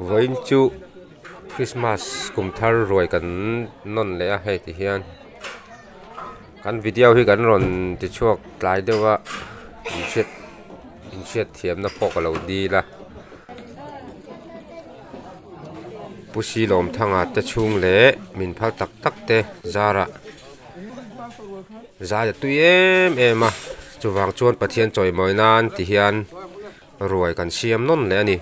với chú Christmas Kumthar rồi cần non lẽ hay thì hiền căn video hi kan ron ti chuak tlai dewa in thiam na pok lo di la pusi lom thanga te chung le min phal tak tak te zara za tu em a chuwang chuan pathian choi moi nan ti hian ruai kan siam non le ani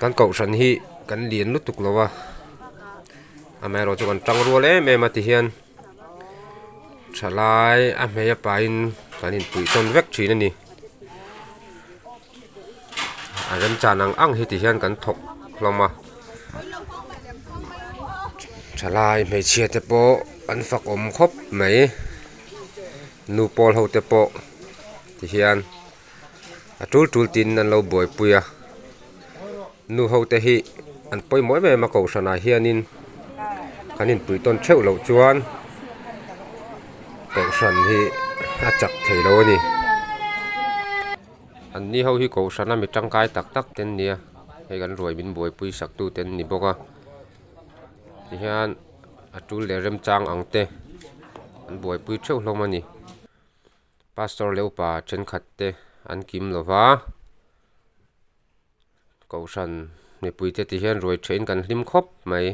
kan ko san hi kan lien lutuk lowa amero chu kan tang rual em a ti hian thalai a meya pain kanin pui ton vek thin ani aram chanang ang hi ti hian kan thok hloma thalai me chia te po an fak om khop mai nu pol ho te po ti hian a tul tin an lo boi puya nu ho te hi an poi moi me ma ko sana hianin kanin pui ton theu lo chuan ko san hi a chak thei lo ni an ni ho hi ko sana mi tangkai tak tak ten nia he kan roi bin boi pui sak tu ten ni boka ti hian atul le rem chang angte an boi pui theu hlom ani pastor leupa chen khat te an kim lova ko san mi pui te ti hian roi train kan hlim khop mai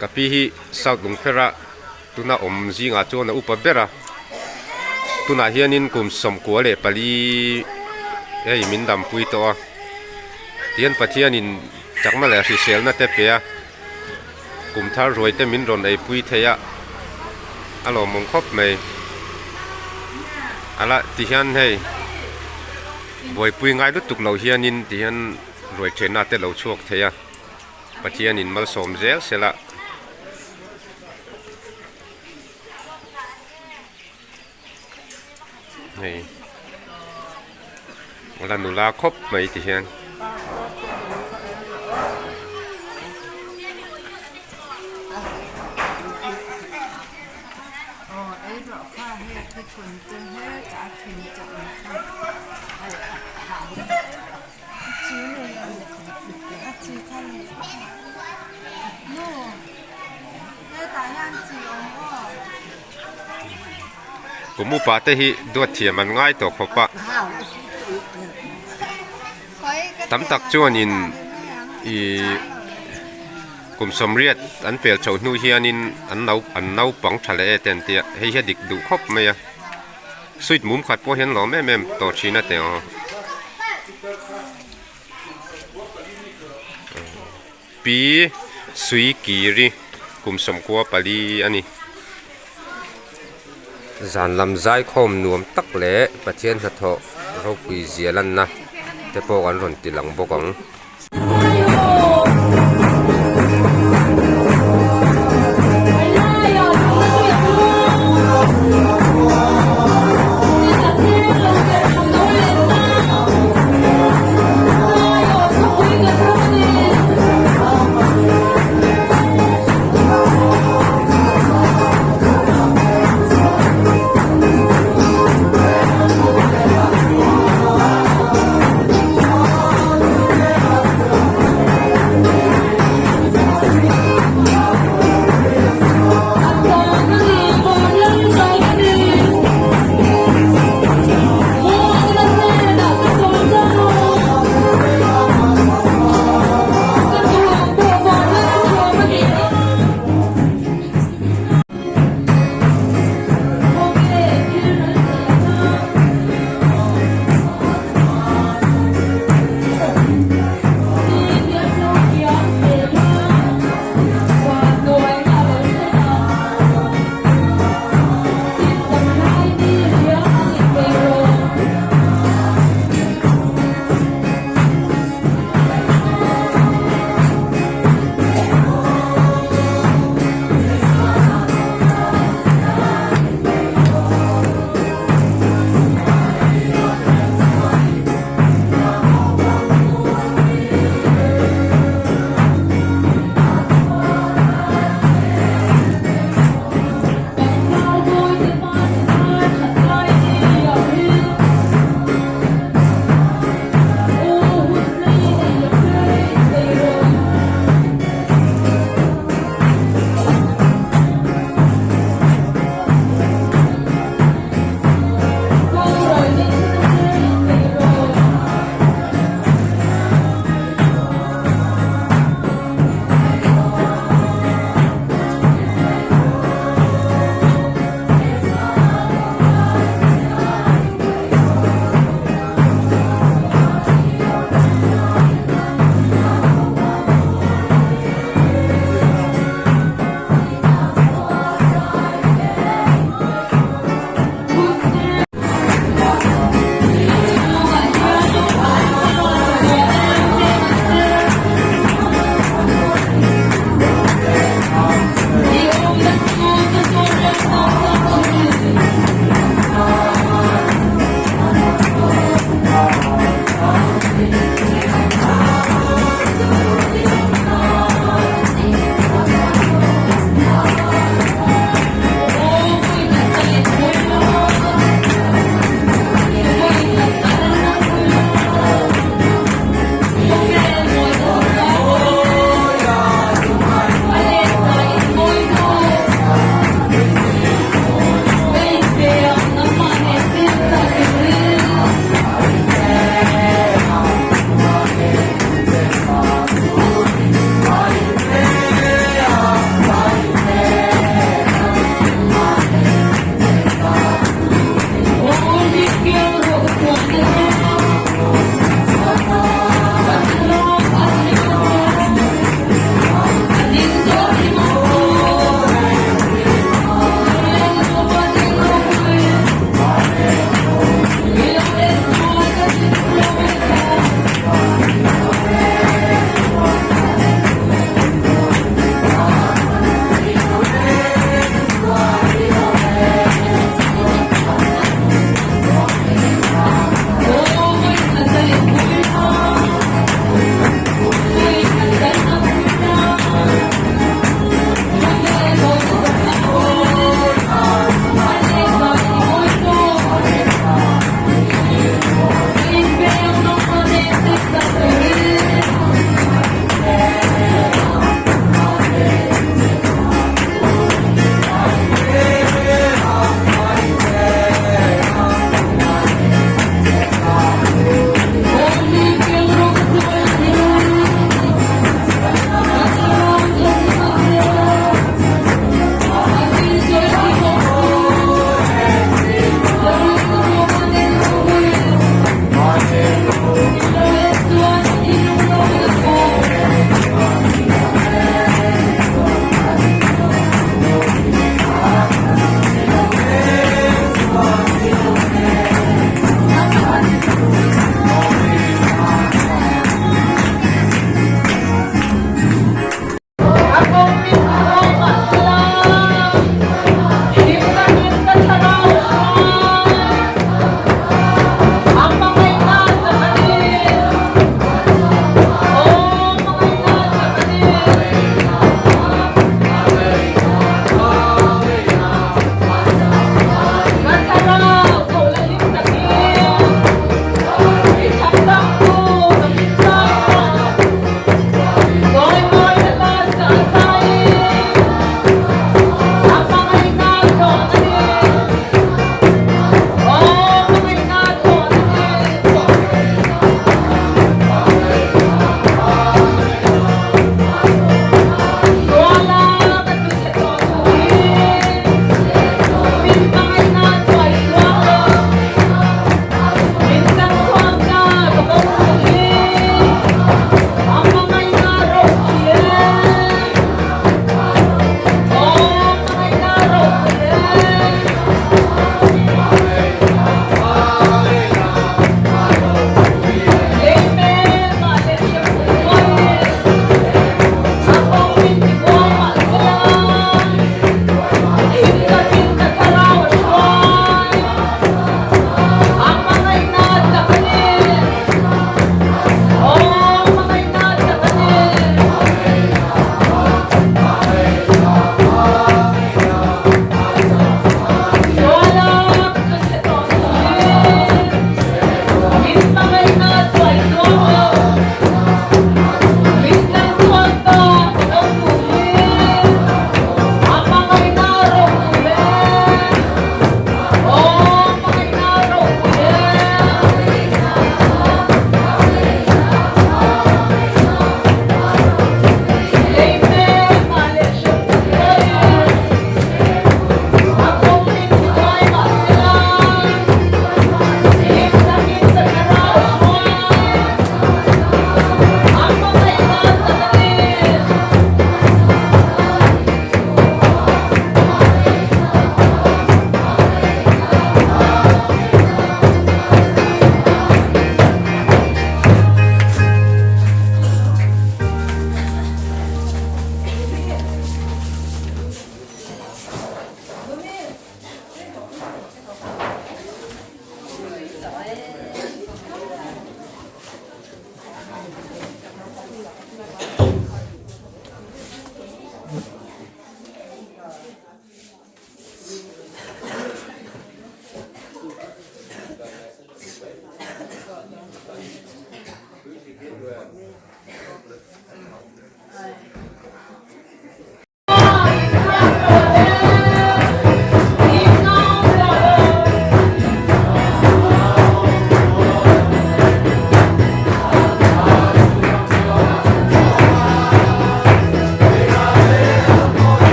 kapi hi S.Lungpher tuna om zinga chona upa bera tuna hianin kum som ko le pali ei min dam pui to tian Pathian in chakma le ri sel na te pe a Kumthar roi te min ron ei pui theya alo mong khop mai ala ti hian hei boi pui ngai du tuk lo hianin ti hian roi thena te lo chuak theya Pathian in mal som zel sela hei wala nula khop mai ti hian kumu pa te hi duat thiam an ngai to khopa tam tak chuan in I kum somriat an pel chho hnu hianin an nau pang thale ten tia hei he dik du khop mai a suit mum khat po hian lo mem to china te o pi sui kiri kum som kwa pali ani zan lam zai khom nuam tak le Pathian hnathawh ropui zialan na te po kan ron ti lang bokang